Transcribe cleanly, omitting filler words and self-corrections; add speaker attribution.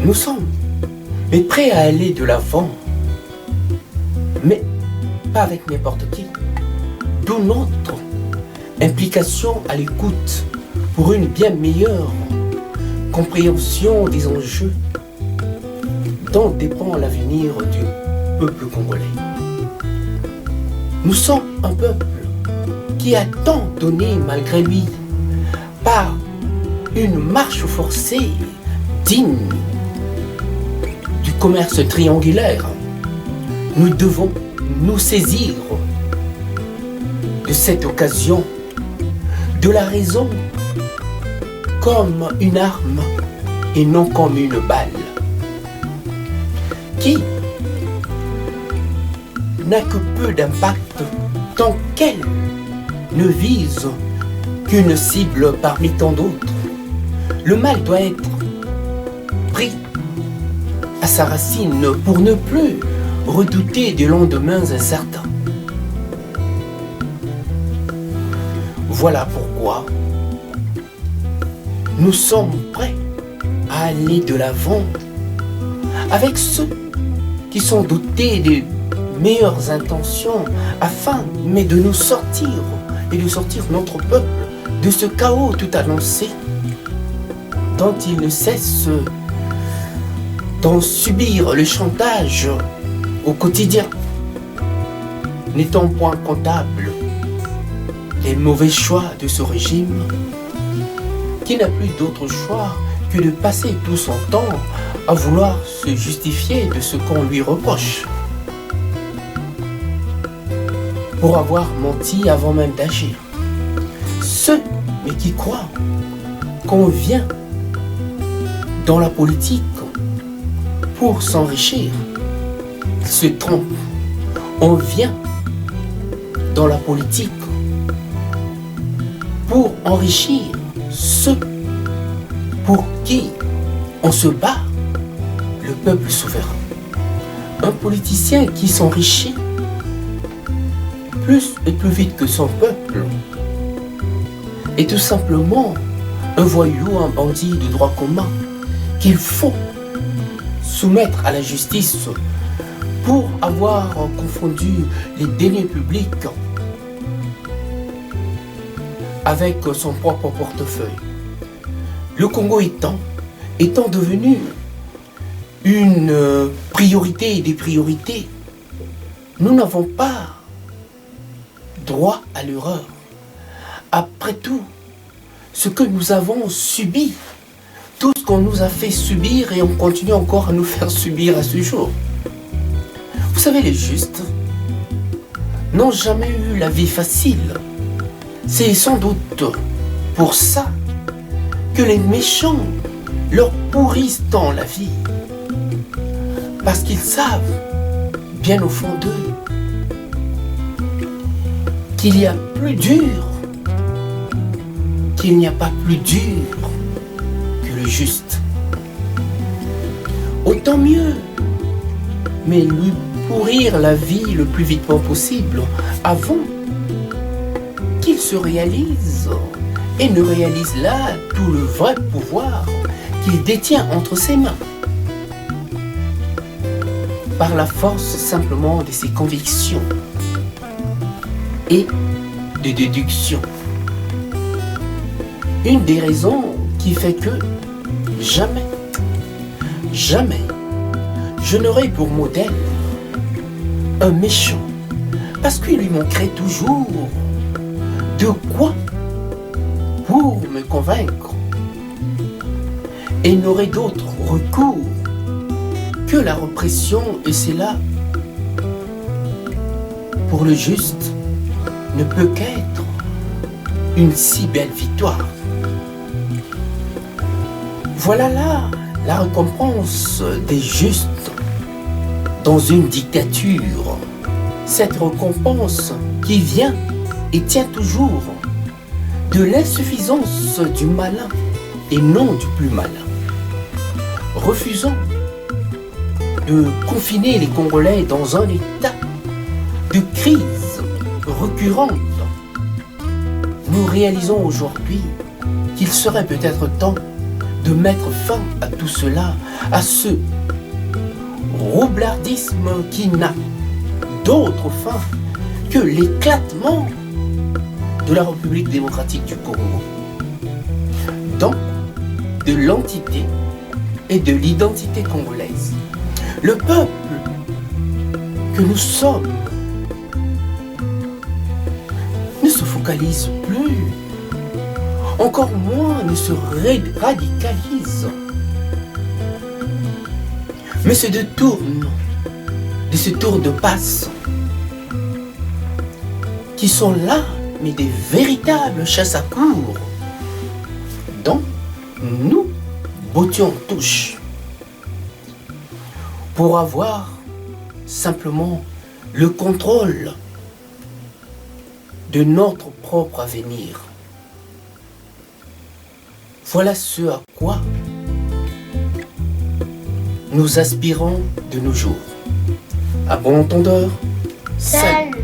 Speaker 1: Nous sommes prêts à aller de l'avant, mais pas avec n'importe qui. D'où notre implication à l'écoute pour une bien meilleure compréhension des enjeux dont dépend l'avenir du peuple congolais. Nous sommes un peuple qui a tant donné malgré lui par une marche forcée digne du commerce triangulaire. Nous devons nous saisir de cette occasion, de la raison comme une arme et non comme une balle, qui n'a que peu d'impact tant qu'elle ne vise qu'une cible parmi tant d'autres. Le mal doit être pris à sa racine pour ne plus redouter des lendemains incertains. Voilà pourquoi nous sommes prêts à aller de l'avant avec ceux qui sont dotés de meilleures intentions afin de nous sortir et de sortir notre peuple de ce chaos tout annoncé dont il ne cesse d'en subir le chantage au quotidien, n'étant point comptable les mauvais choix de ce régime qui n'a plus d'autre choix que de passer tout son temps à vouloir se justifier de ce qu'on lui reproche pour avoir menti avant même d'agir. Ceux qui croient qu'on vient dans la politique pour s'enrichir se trompent. On vient dans la politique pour enrichir ceux pour qui on se bat, le peuple souverain. Un politicien qui s'enrichit plus et plus vite que son peuple est tout simplement un voyou, un bandit de droit commun qu'il faut soumettre à la justice pour avoir confondu les deniers publics avec son propre portefeuille. Le Congo étant devenu une priorité des priorités, nous n'avons pas droit à l'erreur. Après tout, ce que nous avons subi, tout ce qu'on nous a fait subir et on continue encore à nous faire subir à ce jour. Vous savez, les justes n'ont jamais eu la vie facile. C'est sans doute pour ça que les méchants leur pourrissent tant la vie. Parce qu'ils savent, bien au fond d'eux, qu'il y a plus dur, qu'il n'y a pas plus dur que le juste. Autant mieux, mais lui pourrir la vie le plus vite possible avant qu'il se réalise et ne réalise là tout le vrai pouvoir qu'il détient entre ses mains par la force simplement de ses convictions et de déduction. Une des raisons qui fait que jamais je n'aurai pour modèle un méchant, parce qu'il lui manquerait toujours de quoi pour me convaincre et n'aurait d'autre recours que la répression, et c'est là pour le juste ne peut qu'être une si belle victoire. Voilà là la récompense des justes dans une dictature. Cette récompense qui vient et tient toujours de l'insuffisance du malin et non du plus malin. Refusons de confiner les Congolais dans un état de crise récurrente. Nous réalisons aujourd'hui qu'il serait peut-être temps de mettre fin à tout cela, à ce roublardisme qui n'a d'autre fin que l'éclatement de la République démocratique du Congo. Donc, de l'entité et de l'identité congolaise. Le peuple que nous sommes ne se focalise plus, encore moins ne se radicalise, mais se détourne de ces tours de passe qui sont là, mais des véritables chasses à courre dont nous bottions en touche pour avoir simplement le contrôle de notre propre avenir. Voilà ce à quoi nous aspirons de nos jours. À bon entendeur, salut.